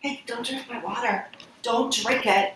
Hey, don't drink my water. Don't drink it.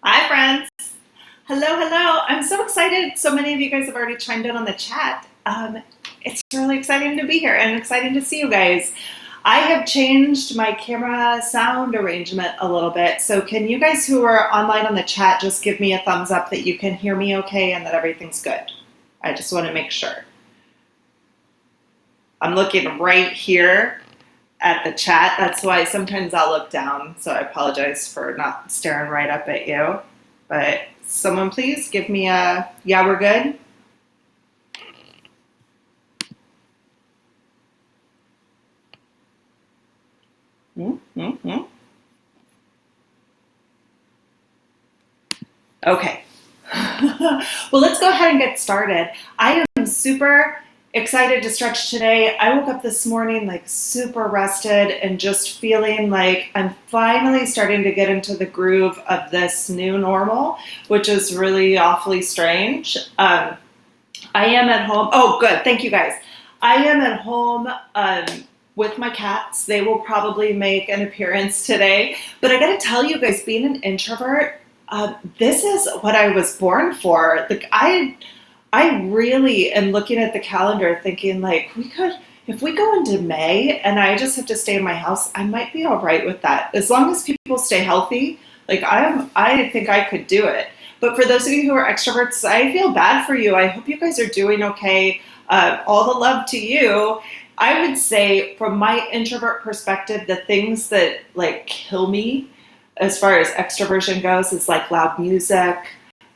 Hi, friends. Hello, hello. I'm so excited. So many of you guys have already chimed in on the chat. It's really exciting to be here and exciting to see you guys. I have changed my camera sound arrangement a little bit. So can you guys who are online on the chat just give me a thumbs up that you can hear me okay and that everything's good? I just want to make sure. I'm looking right here at the chat. That's why sometimes I'll look down. So I apologize for not staring right up at you. But someone please give me a, yeah, we're good. Okay. Well, let's go ahead and get started. I am super excited to stretch today. I woke up this morning like super rested and just feeling like I'm finally starting to get into the groove of this new normal, which is really awfully strange. I am at home. Oh, good. Thank you guys. I am at home with my cats. They will probably make an appearance today. But I got to tell you guys, being an introvert, this is what I was born for. Like I really am looking at the calendar thinking like if we go into May and I just have to stay in my house, I might be all right with that. As long as people stay healthy, like I think I could do it. But for those of you who are extroverts, I feel bad for you. I hope you guys are doing okay. All the love to you. I would say from my introvert perspective, the things that like kill me as far as extroversion goes is like loud music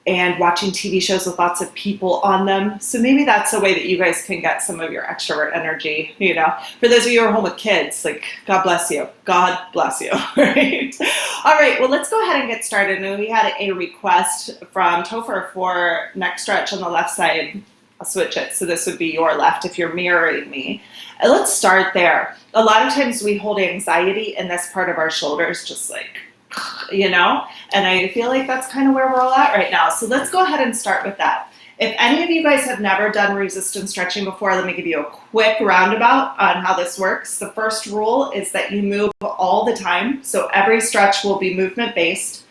and watching TV shows with lots of people on them. So maybe that's a way that you guys can get some of your extrovert energy, you know. For those of you who are home with kids, like, God bless you. God bless you, right? All right, well, let's go ahead and get started. And we had a request from Topher for neck stretch on the left side. I'll switch it. So this would be your left if you're mirroring me. And let's start there. A lot of times we hold anxiety in this part of our shoulders, just like, you know, and I feel like that's kind of where we're all at right now. So let's go ahead and start with that. If any of you guys have never done resistance stretching before, let me give you a quick roundabout on how this works. The first rule is that you move all the time. So every stretch will be movement based.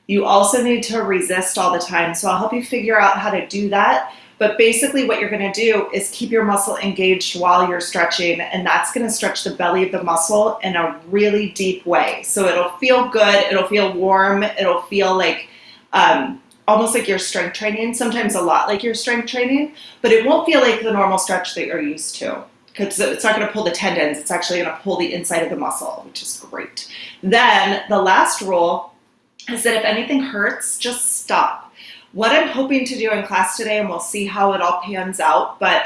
You also need to resist all the time. So I'll help you figure out how to do that. But basically what you're going to do is keep your muscle engaged while you're stretching, and that's going to stretch the belly of the muscle in a really deep way. So it'll feel good, it'll feel warm, it'll feel like almost like you're strength training, sometimes a lot like you're strength training, but it won't feel like the normal stretch that you're used to because it's not going to pull the tendons, it's actually going to pull the inside of the muscle, which is great. Then the last rule is that if anything hurts, just stop. What I'm hoping to do in class today, and we'll see how it all pans out, but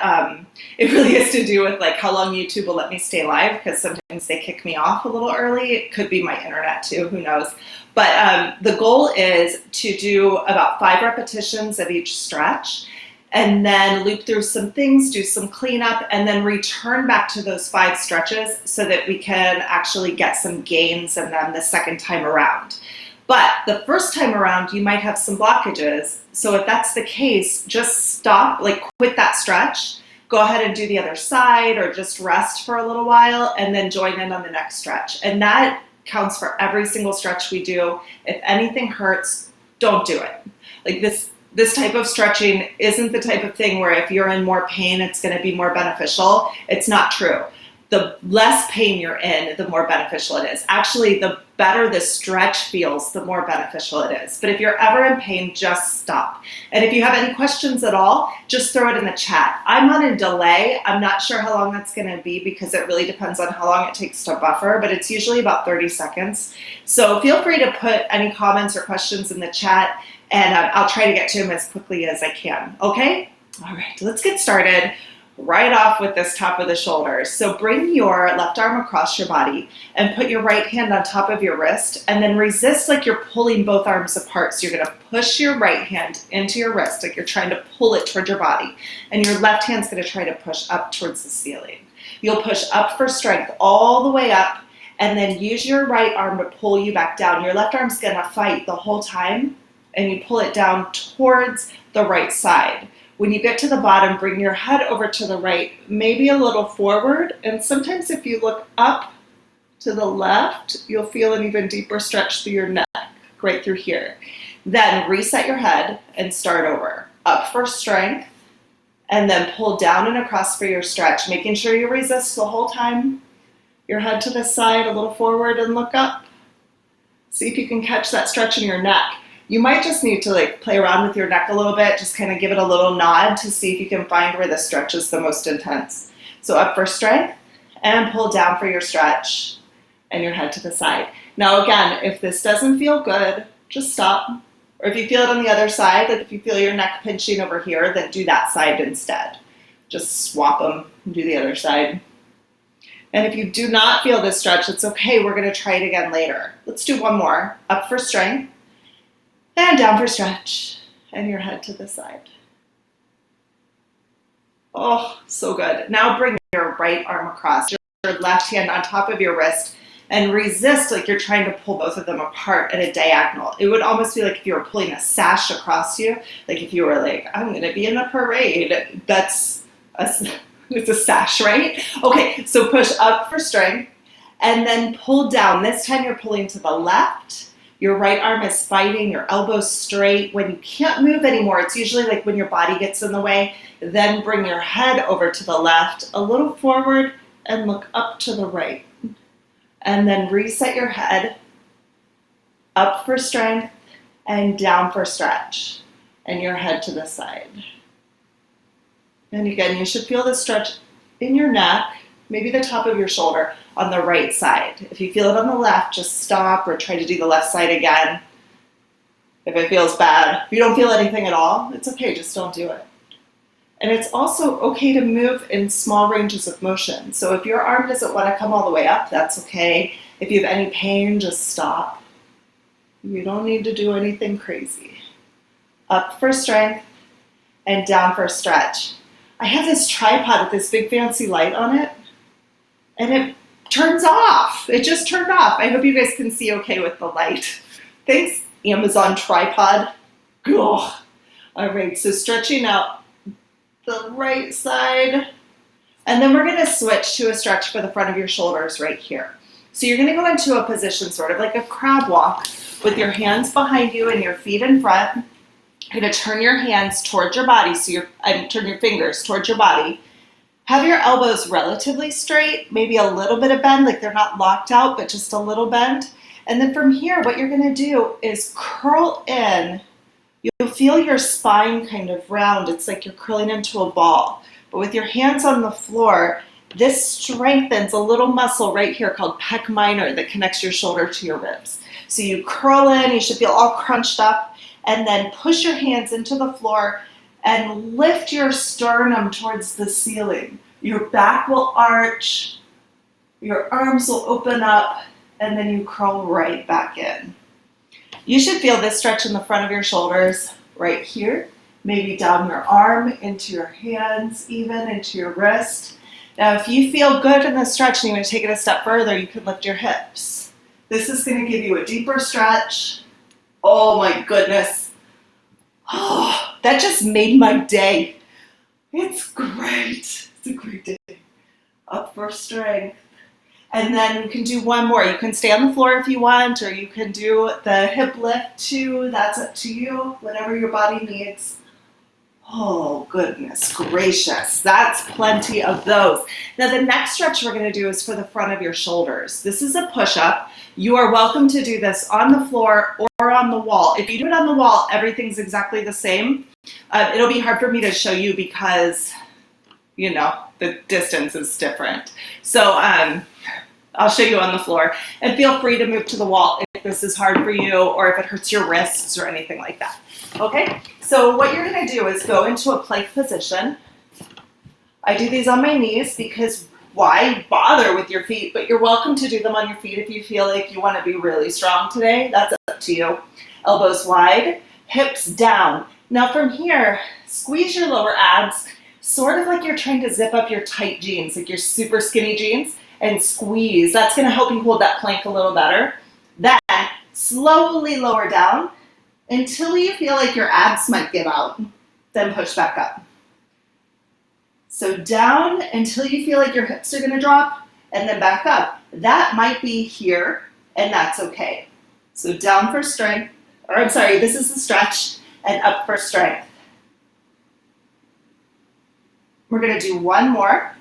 it really has to do with like how long YouTube will let me stay live, because sometimes they kick me off a little early. It could be my internet too, who knows. But the goal is to do about 5 repetitions of each stretch, and then loop through some things, do some cleanup, and then return back to those 5 stretches so that we can actually get some gains in them the second time around. But the first time around, you might have some blockages. So if that's the case, just stop, like quit that stretch, go ahead and do the other side, or just rest for a little while and then join in on the next stretch. And that counts for every single stretch we do. If anything hurts, don't do it. Like this type of stretching isn't the type of thing where if you're in more pain, it's going to be more beneficial. It's not true. The less pain you're in, the more beneficial it is. Actually, the better the stretch feels, the more beneficial it is. But if you're ever in pain, just stop. And if you have any questions at all, just throw it in the chat. I'm on a delay. I'm not sure how long that's going to be because it really depends on how long it takes to buffer, but it's usually about 30 seconds. So feel free to put any comments or questions in the chat, and I'll try to get to them as quickly as I can. Okay? All right, let's get started. Right off with this top of the shoulders. So bring your left arm across your body and put your right hand on top of your wrist, and then resist like you're pulling both arms apart. So you're going to push your right hand into your wrist like you're trying to pull it towards your body, and your left hand's going to try to push up towards the ceiling. You'll push up for strength all the way up, and then use your right arm to pull you back down. Your left arm's going to fight the whole time, and you pull it down towards the right side. When you get to the bottom, bring your head over to the right, maybe a little forward. And sometimes if you look up to the left, you'll feel an even deeper stretch through your neck, right through here. Then reset your head and start over. Up for strength, and then pull down and across for your stretch, making sure you resist the whole time. Your head to the side, a little forward, and look up. See if you can catch that stretch in your neck. You might just need to like play around with your neck a little bit, just kind of give it a little nod to see if you can find where the stretch is the most intense. So up for strength and pull down for your stretch and your head to the side. Now again, if this doesn't feel good, just stop. Or if you feel it on the other side, like if you feel your neck pinching over here, then do that side instead. Just swap them and do the other side. And if you do not feel this stretch, it's okay. We're going to try it again later. Let's do one more. Up for strength and down for stretch and your head to the side. Oh, so good. Now bring your right arm across, your left hand on top of your wrist, and resist like you're trying to pull both of them apart at a diagonal. It would almost be like if you were pulling a sash across you, like if you were like, I'm going to be in a parade. It's a sash, right? Okay, so push up for strength and then pull down. This time you're pulling to the left. Your right arm is fighting, your elbow's straight. When you can't move anymore, it's usually like when your body gets in the way, then bring your head over to the left, a little forward, and look up to the right. And then reset your head, up for strength, and down for stretch, and your head to the side. And again, you should feel the stretch in your neck, maybe the top of your shoulder on the right side. If you feel it on the left, just stop or try to do the left side again. If it feels bad, if you don't feel anything at all, it's okay, just don't do it. And it's also okay to move in small ranges of motion. So if your arm doesn't want to come all the way up, that's okay. If you have any pain, just stop. You don't need to do anything crazy. Up for strength and down for stretch. I have this tripod with this big fancy light on it, and it turns off. It just turned off. I hope you guys can see okay with the light. Thanks, Amazon tripod. Ugh. All right, so stretching out the right side, and then we're going to switch to a stretch for the front of your shoulders right here. So you're going to go into a position sort of like a crab walk with your hands behind you and your feet in front. You're going to turn your hands towards your body, turn your fingers towards your body. Have your elbows relatively straight, maybe a little bit of bend, like they're not locked out, but just a little bend. And then from here, what you're going to do is curl in. You'll feel your spine kind of round. It's like you're curling into a ball. But with your hands on the floor, this strengthens a little muscle right here called pec minor that connects your shoulder to your ribs. So you curl in, you should feel all crunched up, and then push your hands into the floor and lift your sternum towards the ceiling. Your back will arch, your arms will open up, and then you curl right back in. You should feel this stretch in the front of your shoulders right here, maybe down your arm, into your hands, even into your wrist. Now, if you feel good in this stretch and you want to take it a step further, you can lift your hips. This is going to give you a deeper stretch. Oh my goodness. Oh, that just made my day. It's great. It's a great day. Up for strength. And then you can do one more. You can stay on the floor if you want, or you can do the hip lift too. That's up to you, whatever your body needs. Oh, goodness gracious. That's plenty of those. Now, the next stretch we're going to do is for the front of your shoulders. This is a push-up. You are welcome to do this on the floor or on the wall. If you do it on the wall, everything's exactly the same. It'll be hard for me to show you because, the distance is different. So I'll show you on the floor. And feel free to move to the wall if this is hard for you or if it hurts your wrists or anything like that. Okay, so what you're going to do is go into a plank position. I do these on my knees because why bother with your feet? But you're welcome to do them on your feet if you feel like you want to be really strong today. That's up to you. Elbows wide, hips down. Now from here, squeeze your lower abs, sort of like you're trying to zip up your tight jeans, like your super skinny jeans, and squeeze. That's going to help you hold that plank a little better. Then slowly lower down until you feel like your abs might give out. Then push back up. So down until you feel like your hips are going to drop, and then back up. That might be here, and that's okay. So down for strength, this is the stretch, and up for strength. We're going to do one more.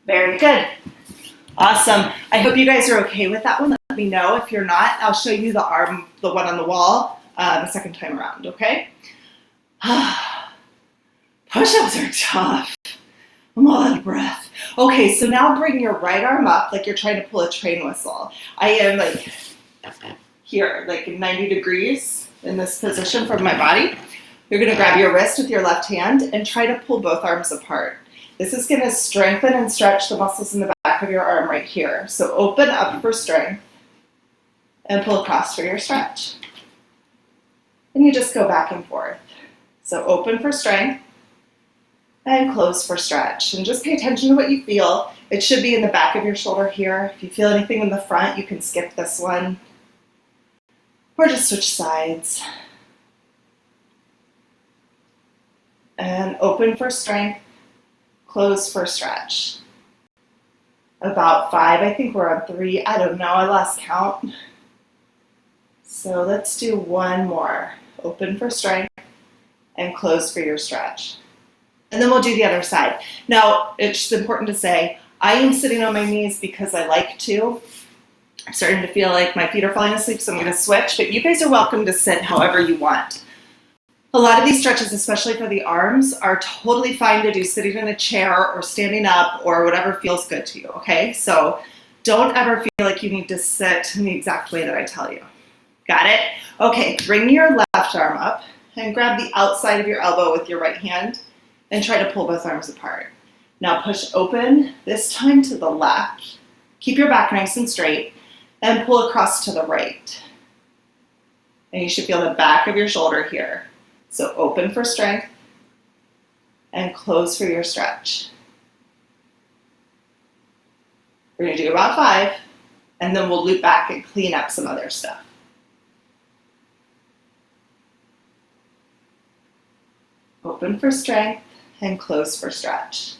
Very good. Awesome. I hope you guys are okay with that one. let me know. If you're not, I'll show you the one on the wall the second time around, okay? Push-ups are tough. I'm all out of breath. Okay, so now bring your right arm up like you're trying to pull a train whistle. I am like here, like 90 degrees in this position from my body. You're gonna grab your wrist with your left hand and try to pull both arms apart. This is gonna strengthen and stretch the muscles in the back of your arm right here. So open up for strength and pull across for your stretch. And you just go back and forth. So open for strength and close for stretch. And just pay attention to what you feel. It should be in the back of your shoulder here. If you feel anything in the front, you can skip this one. Or just switch sides. And open for strength, close for stretch. About 5, I think we're on 3. I don't know, I lost count. So let's do one more. Open for strength and close for your stretch. And then we'll do the other side. Now, it's important to say, I am sitting on my knees because I like to. I'm starting to feel like my feet are falling asleep, so I'm going to switch, but you guys are welcome to sit however you want. A lot of these stretches, especially for the arms, are totally fine to do sitting in a chair or standing up or whatever feels good to you, okay? So don't ever feel like you need to sit in the exact way that I tell you. Got it? Okay, bring your left arm up and grab the outside of your elbow with your right hand and try to pull both arms apart. Now push open, this time to the left. Keep your back nice and straight and pull across to the right. And you should feel the back of your shoulder here. So open for strength and close for your stretch. We're going to do about 5, and then we'll loop back and clean up some other stuff. Open for strength and close for stretch.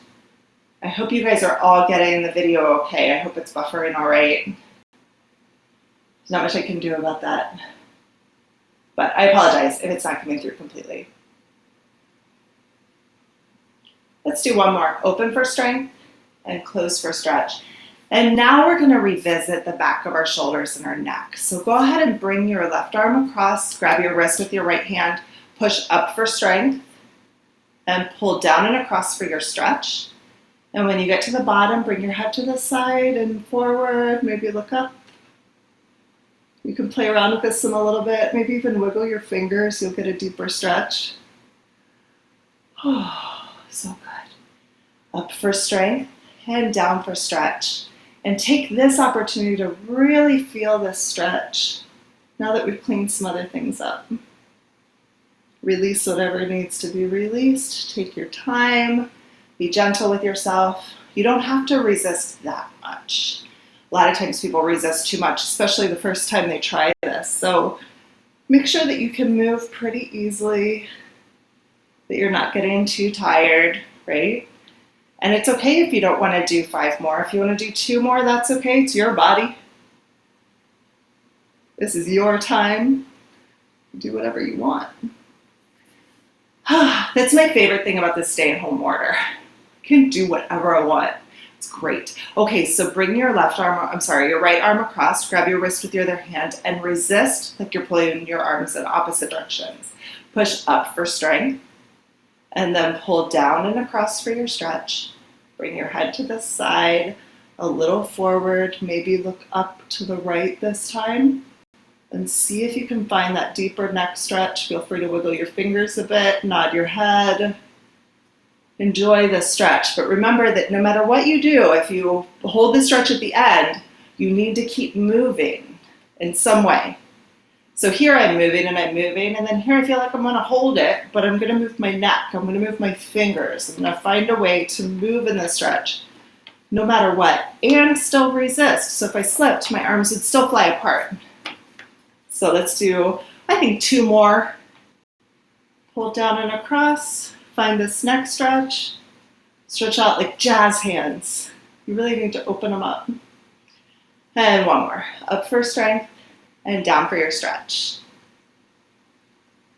I hope you guys are all getting the video okay. I hope it's buffering all right. There's not much I can do about that. But I apologize if it's not coming through completely. Let's do one more. Open for strength and close for stretch. And now we're going to revisit the back of our shoulders and our neck. So go ahead and bring your left arm across, grab your wrist with your right hand, push up for strength, and pull down and across for your stretch. And when you get to the bottom, bring your head to the side and forward, maybe look up. You can play around with this one a little bit, maybe even wiggle your fingers, you'll get a deeper stretch. Oh, so good. Up for strength and down for stretch. And take this opportunity to really feel this stretch now that we've cleaned some other things up. Release whatever needs to be released. Take your time. Be gentle with yourself. You don't have to resist that much. A lot of times people resist too much, especially the first time they try this. So make sure that you can move pretty easily, that you're not getting too tired, right? And it's okay if you don't want to do 5 more. If you want to do 2 more, that's okay. It's your body. This is your time. Do whatever you want. That's my favorite thing about this stay-at-home order. I can do whatever I want. It's great. Okay, so bring your your right arm across, grab your wrist with your other hand, and resist like you're pulling your arms in opposite directions. Push up for strength, and then pull down and across for your stretch. Bring your head to the side, a little forward, maybe look up to the right this time, and see if you can find that deeper neck stretch. Feel free to wiggle your fingers a bit, nod your head. Enjoy the stretch, but remember that no matter what you do, if you hold the stretch at the end, you need to keep moving in some way. So here I'm moving, and then here I feel like I'm gonna hold it, but I'm gonna move my neck, I'm gonna move my fingers, I'm gonna find a way to move in the stretch, no matter what, and still resist. So if I slipped, my arms would still fly apart. So let's do, I think, 2 more. Pull down and across. Find this neck stretch. Stretch out like jazz hands. You really need to open them up. And 1 more. Up for strength and down for your stretch.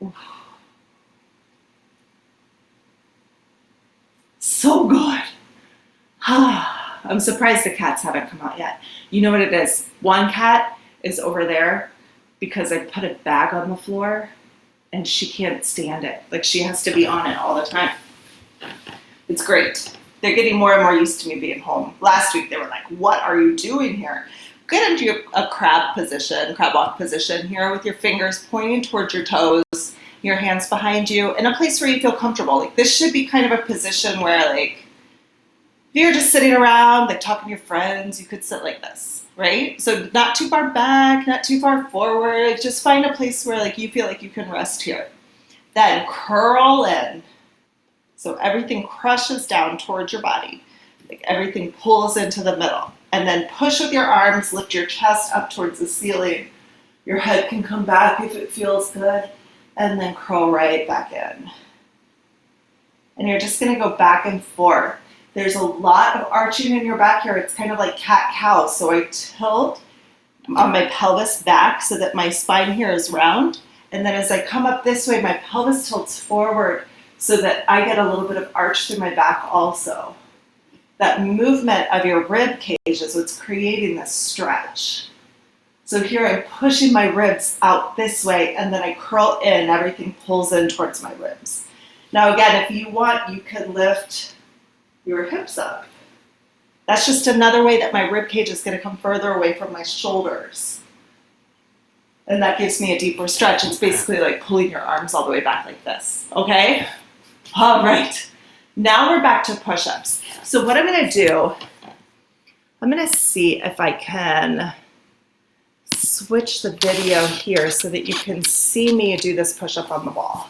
Oof. So good. I'm surprised the cats haven't come out yet. You know what it is? One cat is over there because I put a bag on the floor and she can't stand it. Like, she has to be on it all the time. It's great. They're getting more and more used to me being home. Last week they were like, what are you doing here? Get into a crab walk position here with your fingers pointing towards your toes, your hands behind you, in a place where you feel comfortable. Like, this should be kind of a position where, like, if you're just sitting around, like, talking to your friends, you could sit like this, right? So not too far back, not too far forward. Just find a place where, like, you feel like you can rest here. Then curl in. So everything crushes down towards your body. Like, everything pulls into the middle. And then push with your arms, lift your chest up towards the ceiling. Your head can come back if it feels good. And then curl right back in. And you're just gonna go back and forth. There's a lot of arching in your back here. It's kind of like cat-cow. So I tilt on my pelvis back so that my spine here is round. And then as I come up this way, my pelvis tilts forward so that I get a little bit of arch through my back also. That movement of your rib cage is what's creating this stretch. So here I'm pushing my ribs out this way, and then I curl in, everything pulls in towards my ribs. Now again, if you want, you can lift your hips up. That's just another way that my rib cage is going to come further away from my shoulders. And that gives me a deeper stretch. It's basically like pulling your arms all the way back like this, okay? All right, now we're back to push-ups. So what I'm gonna do, I'm gonna see if I can switch the video here so that you can see me do this push-up on the wall.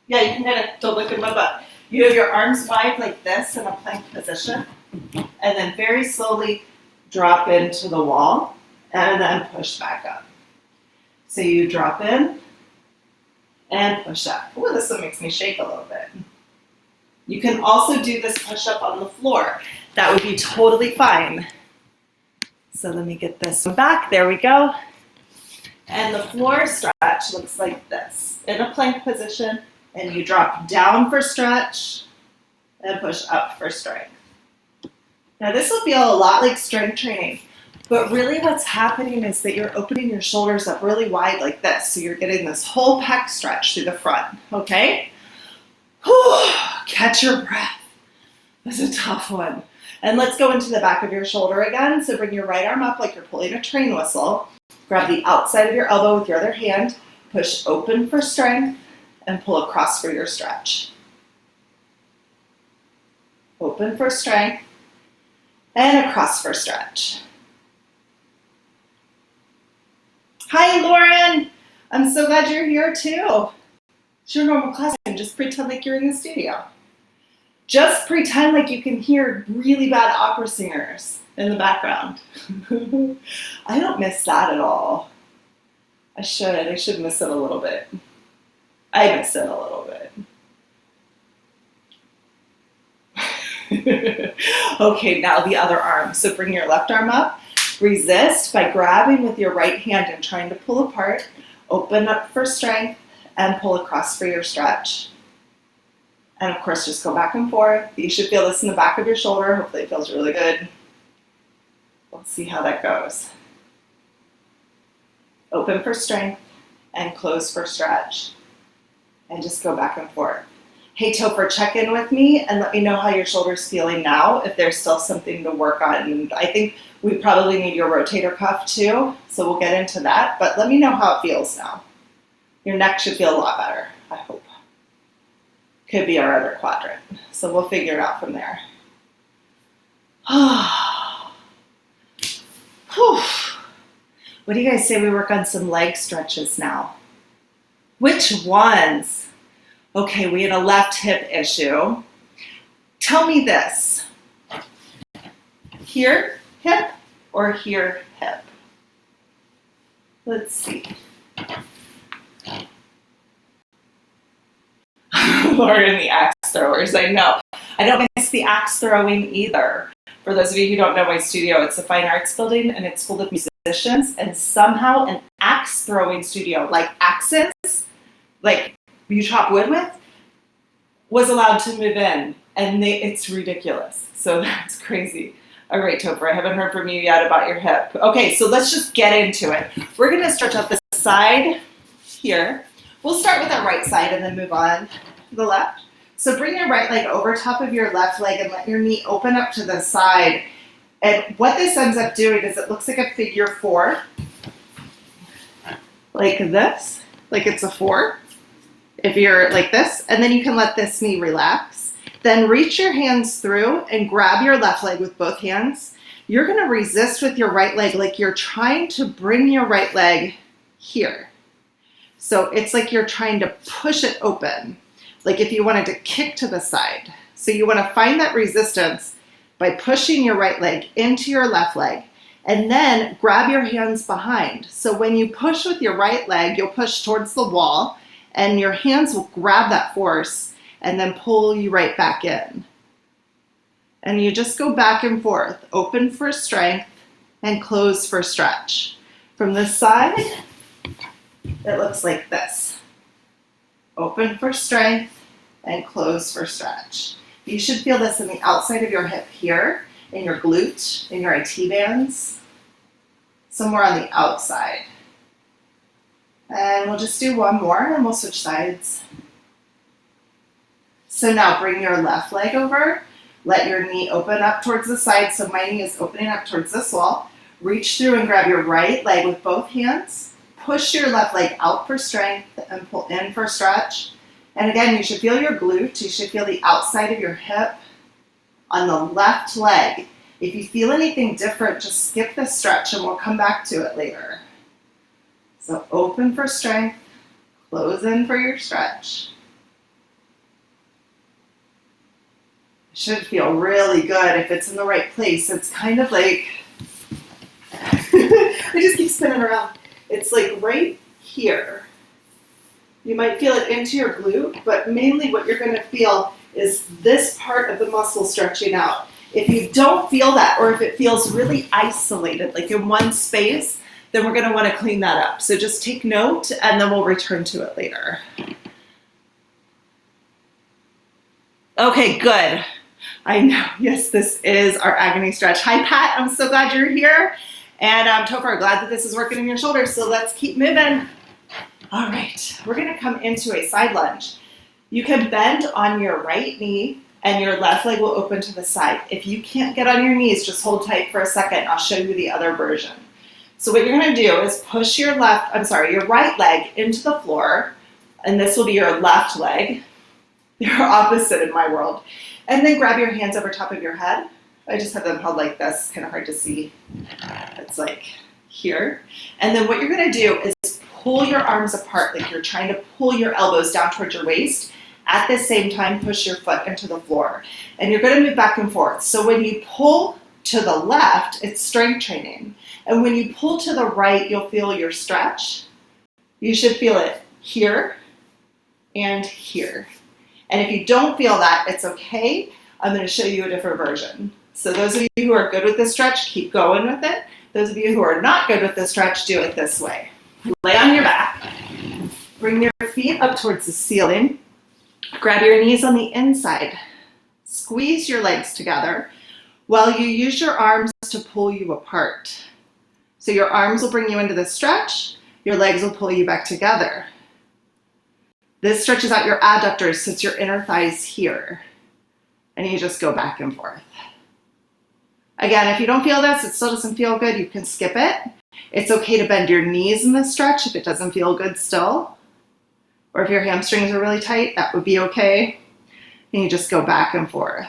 Yeah, you can kind of don't look at my butt. You have your arms wide like this in a plank position, and then very slowly drop into the wall, and then push back up. So you drop in, and push up. Ooh, this one makes me shake a little bit. You can also do this push-up on the floor. That would be totally fine. So let me get this one back. There we go. And the floor stretch looks like this. In a plank position, and you drop down for stretch, and push up for strength. Now this will feel a lot like strength training. But really what's happening is that you're opening your shoulders up really wide like this. So you're getting this whole pec stretch through the front, okay? Whew, catch your breath. This is a tough one. And let's go into the back of your shoulder again. So bring your right arm up like you're pulling a train whistle. Grab the outside of your elbow with your other hand. Push open for strength and pull across for your stretch. Open for strength and across for stretch. Hi, Lauren. I'm so glad you're here too. It's your normal class and just pretend like you're in the studio. Just pretend like you can hear really bad opera singers in the background. I don't miss that at all. I should miss it a little bit. I miss it a little bit. Okay, now the other arm. So bring your left arm up. Resist by grabbing with your right hand and trying to pull apart. Open up for strength and pull across for your stretch. And of course, just go back and forth. You should feel this in the back of your shoulder. Hopefully it feels really good. Let's see how that goes. Open for strength and close for stretch. And just go back and forth. Hey Topher, check in with me and let me know how your shoulder's feeling now, if there's still something to work on. And I think we probably need your rotator cuff too, so we'll get into that, but let me know how it feels now. Your neck should feel a lot better, I hope. Could be our other quadrant, so we'll figure it out from there. What do you guys say we work on some leg stretches now? Which ones? Okay, we had a left hip issue. Tell me this. Here, hip, or here, hip? Let's see. Lauren, the axe throwers, I know. I don't miss the axe throwing either. For those of you who don't know my studio, it's a fine arts building and it's full of musicians, and somehow an axe throwing studio, like axes, like you chop wood with, was allowed to move in, and it's ridiculous. So that's crazy. All right, Topher, I haven't heard from you yet about your hip. Okay, so let's just get into it. We're going to stretch out the side here. We'll start with our right side and then move on to the left. So bring your right leg over top of your left leg and let your knee open up to the side. And what this ends up doing is it looks like a figure 4, like this, like it's a 4. If you're like this, and then you can let this knee relax. Then reach your hands through and grab your left leg with both hands. You're going to resist with your right leg like you're trying to bring your right leg here. So it's like you're trying to push it open, like if you wanted to kick to the side. So you want to find that resistance by pushing your right leg into your left leg, and then grab your hands behind. So when you push with your right leg, you'll push towards the wall, and your hands will grab that force and then pull you right back in. And you just go back and forth, open for strength and close for stretch. From this side, it looks like this. Open for strength and close for stretch. You should feel this in the outside of your hip here, in your glute, in your IT bands, somewhere on the outside. And we'll just do one more and we'll switch sides. So now bring your left leg over, let your knee open up towards the side, so my knee is opening up towards this wall. Reach through and grab your right leg with both hands. Push your left leg out for strength and pull in for stretch. And again, you should feel your glute, you should feel the outside of your hip on the left leg. If you feel anything different, just skip the stretch and we'll come back to it later. So open for strength, close in for your stretch. It should feel really good if it's in the right place. It's kind of like, I just keep spinning around. It's like right here. You might feel it into your glute, but mainly what you're going to feel is this part of the muscle stretching out. If you don't feel that, or if it feels really isolated, like in one space, then we're going to want to clean that up. So just take note and then we'll return to it later. Okay, good. I know, yes, this is our agony stretch. Hi, Pat, I'm so glad you're here. And Topher, glad that this is working in your shoulders, so let's keep moving. All right, we're gonna come into a side lunge. You can bend on your right knee and your left leg will open to the side. If you can't get on your knees, just hold tight for a second. I'll show you the other version. So what you're gonna do is push your right leg into the floor, and this will be your left leg. They're opposite in my world. And then grab your hands over top of your head. I just have them held like this, kind of hard to see. It's like here. And then what you're gonna do is pull your arms apart, like you're trying to pull your elbows down towards your waist. At the same time, push your foot into the floor. And you're gonna move back and forth. So when you pull to the left, it's strength training. And when you pull to the right, you'll feel your stretch. You should feel it here and here. And if you don't feel that, it's okay. I'm going to show you a different version. So those of you who are good with this stretch, keep going with it. Those of you who are not good with this stretch, do it this way. Lay on your back. Bring your feet up towards the ceiling. Grab your knees on the inside. Squeeze your legs together while you use your arms to pull you apart. So your arms will bring you into the stretch. Your legs will pull you back together. This stretches out your adductors, so it's your inner thighs here. And you just go back and forth. Again, if you don't feel this, it still doesn't feel good, you can skip it. It's okay to bend your knees in this stretch if it doesn't feel good still. Or if your hamstrings are really tight, that would be okay. And you just go back and forth.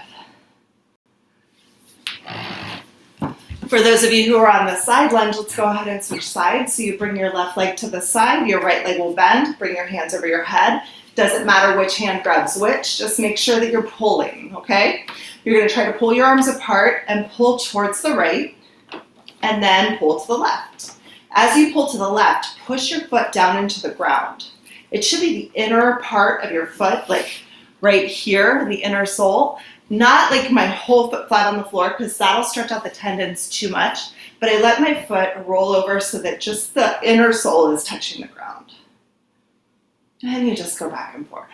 For those of you who are on the side lunge, let's go ahead and switch sides. So you bring your left leg to the side, your right leg will bend, bring your hands over your head. Doesn't matter which hand grabs which, just make sure that you're pulling, okay? You're gonna try to pull your arms apart and pull towards the right, and then pull to the left. As you pull to the left, push your foot down into the ground. It should be the inner part of your foot, like right here, the inner sole. Not like my whole foot flat on the floor, because that'll stretch out the tendons too much, but I let my foot roll over so that just the inner sole is touching the ground. And you just go back and forth.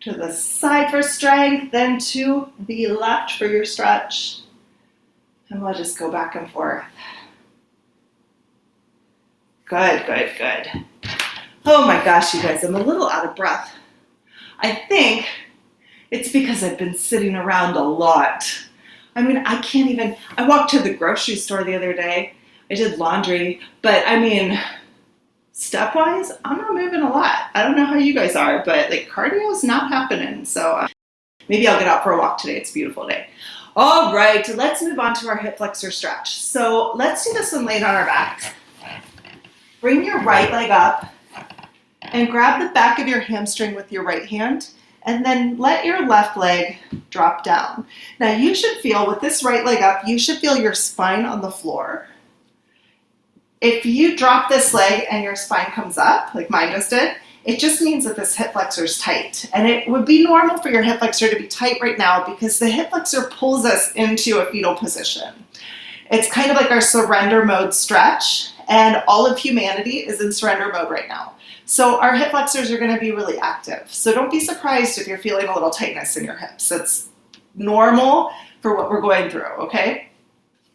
To the side for strength, then to the left for your stretch. And we'll just go back and forth. Good, good, good. Oh my gosh, you guys, I'm a little out of breath. I think it's because I've been sitting around a lot. I mean, I walked to the grocery store the other day. I did laundry, but I mean, step-wise, I'm not moving a lot. I don't know how you guys are, but like cardio is not happening. So maybe I'll get out for a walk today. It's a beautiful day. All right, let's move on to our hip flexor stretch. So let's do this one laid on our back. Bring your right leg up and grab the back of your hamstring with your right hand, and then let your left leg drop down. Now you should feel, with this right leg up, you should feel your spine on the floor. If you drop this leg and your spine comes up, like mine just did, it just means that this hip flexor is tight. And it would be normal for your hip flexor to be tight right now because the hip flexor pulls us into a fetal position. It's kind of like our surrender mode stretch, and all of humanity is in surrender mode right now. So our hip flexors are going to be really active. So don't be surprised if you're feeling a little tightness in your hips. It's normal for what we're going through, okay?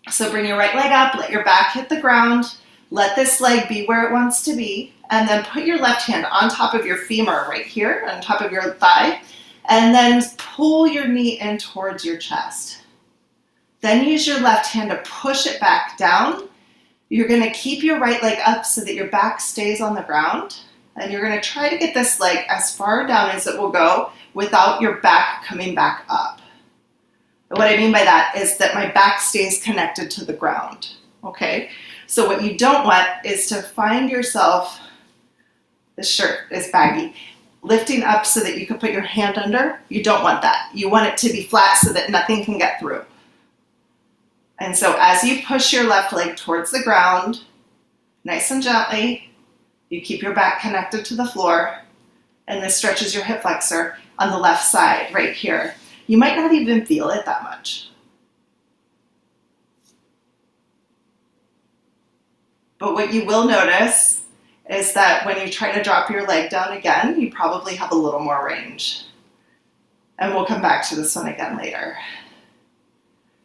So bring your right leg up, let your back hit the ground, let this leg be where it wants to be, and then put your left hand on top of your femur right here, on top of your thigh, and then pull your knee in towards your chest. Then use your left hand to push it back down. You're going to keep your right leg up so that your back stays on the ground. And you're going to try to get this leg as far down as it will go without your back coming back up. And what I mean by that is that my back stays connected to the ground. Okay? So what you don't want is to find yourself, this shirt is baggy, lifting up so that you can put your hand under. You don't want that. You want it to be flat so that nothing can get through. And so as you push your left leg towards the ground, nice and gently, you keep your back connected to the floor, and this stretches your hip flexor on the left side right here. You might not even feel it that much. But what you will notice is that when you try to drop your leg down again, you probably have a little more range. And we'll come back to this one again later.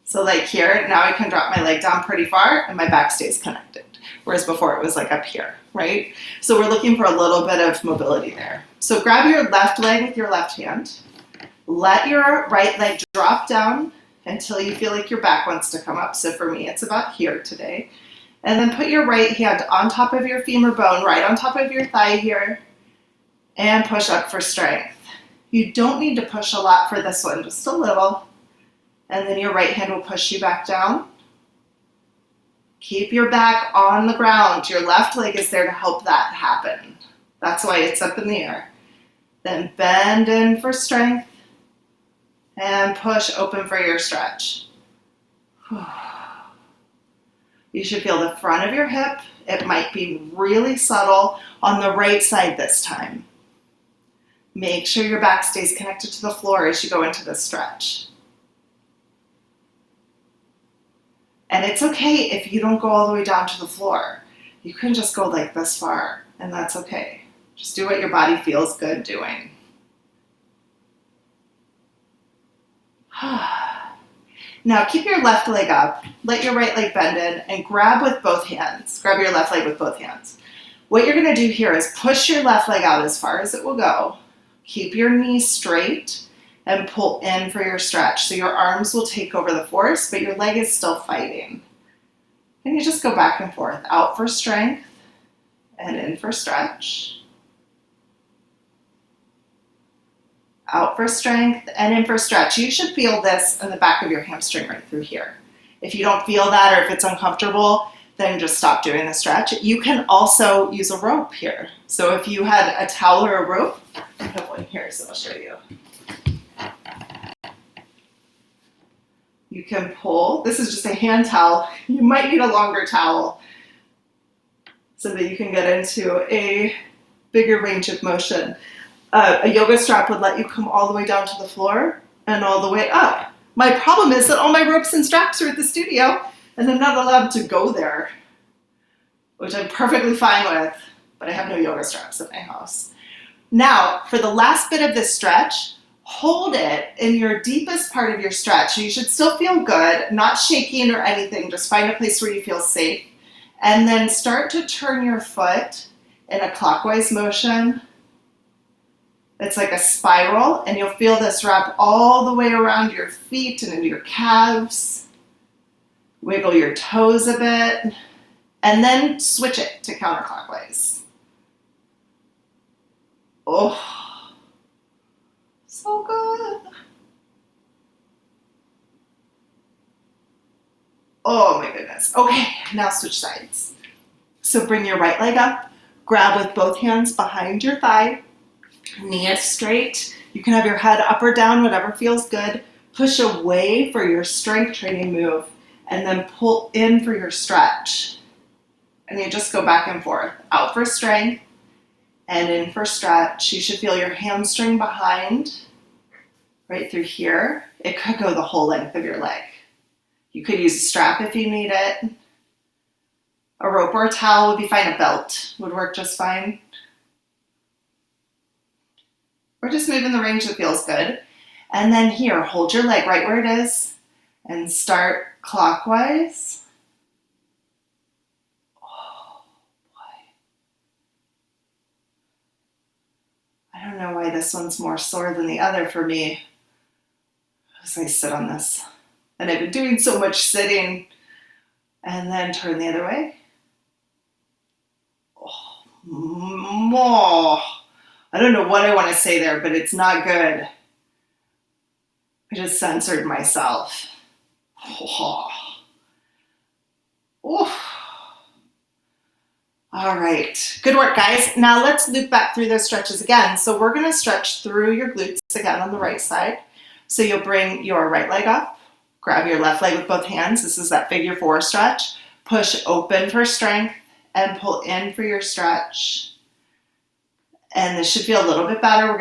So like here, now I can drop my leg down pretty far and my back stays connected. Whereas before it was like up here, right? So we're looking for a little bit of mobility there. So grab your left leg with your left hand. Let your right leg drop down until you feel like your back wants to come up. So for me, it's about here today. And then put your right hand on top of your femur bone, right on top of your thigh here, and push up for strength. You don't need to push a lot for this one, just a little. And then your right hand will push you back down. Keep your back on the ground. Your left leg is there to help that happen. That's why it's up in the air. Then bend in for strength and push open for your stretch. You should feel the front of your hip. It might be really subtle on the right side this time. Make sure your back stays connected to the floor as you go into this stretch. And it's okay if you don't go all the way down to the floor. You can just go like this far, and that's okay. Just do what your body feels good doing. Now keep your left leg up, let your right leg bend in, and grab with both hands. Grab your left leg with both hands. What you're gonna do here is push your left leg out as far as it will go. Keep your knees straight and pull in for your stretch. So your arms will take over the force, but your leg is still fighting. And you just go back and forth, out for strength and in for stretch. Out for strength and in for stretch. You should feel this in the back of your hamstring right through here. If you don't feel that or if it's uncomfortable, then just stop doing the stretch. You can also use a rope here. So if you had a towel or a rope, I have one here, so I'll show you. You can pull. This is just a hand towel. You might need a longer towel so that you can get into a bigger range of motion. A yoga strap would let you come all the way down to the floor and all the way up. My problem is that all my ropes and straps are at the studio and I'm not allowed to go there, which I'm perfectly fine with, but I have no yoga straps at my house. Now, for the last bit of this stretch, hold it in your deepest part of your stretch. So you should still feel good, not shaking or anything. Just find a place where you feel safe. And then start to turn your foot in a clockwise motion. It's like a spiral, and you'll feel this wrap all the way around your feet and into your calves. Wiggle your toes a bit, and then switch it to counterclockwise. Oh, so good. Oh my goodness. Okay, now switch sides. So bring your right leg up, grab with both hands behind your thigh, knee is straight. You can have your head up or down, whatever feels good. Push away for your strength training move, and then pull in for your stretch. And you just go back and forth, out for strength, and in for stretch. You should feel your hamstring behind, right through here. It could go the whole length of your leg. You could use a strap if you need it. A rope or a towel would be fine. A belt would work just fine. Or just move in the range that feels good. And then here, hold your leg right where it is and start clockwise. Oh boy. I don't know why this one's more sore than the other for me as I sit on this. And I've been doing so much sitting. And then turn the other way. Oh, more. I don't know what I want to say there, but it's not good. I just censored myself. Oh. Oh. All right, good work, guys. Now let's loop back through those stretches again. So we're going to stretch through your glutes again on the right side. So you'll bring your right leg up, grab your left leg with both hands. This is that figure 4 stretch. Push open for strength and pull in for your stretch. And this should feel a little bit better.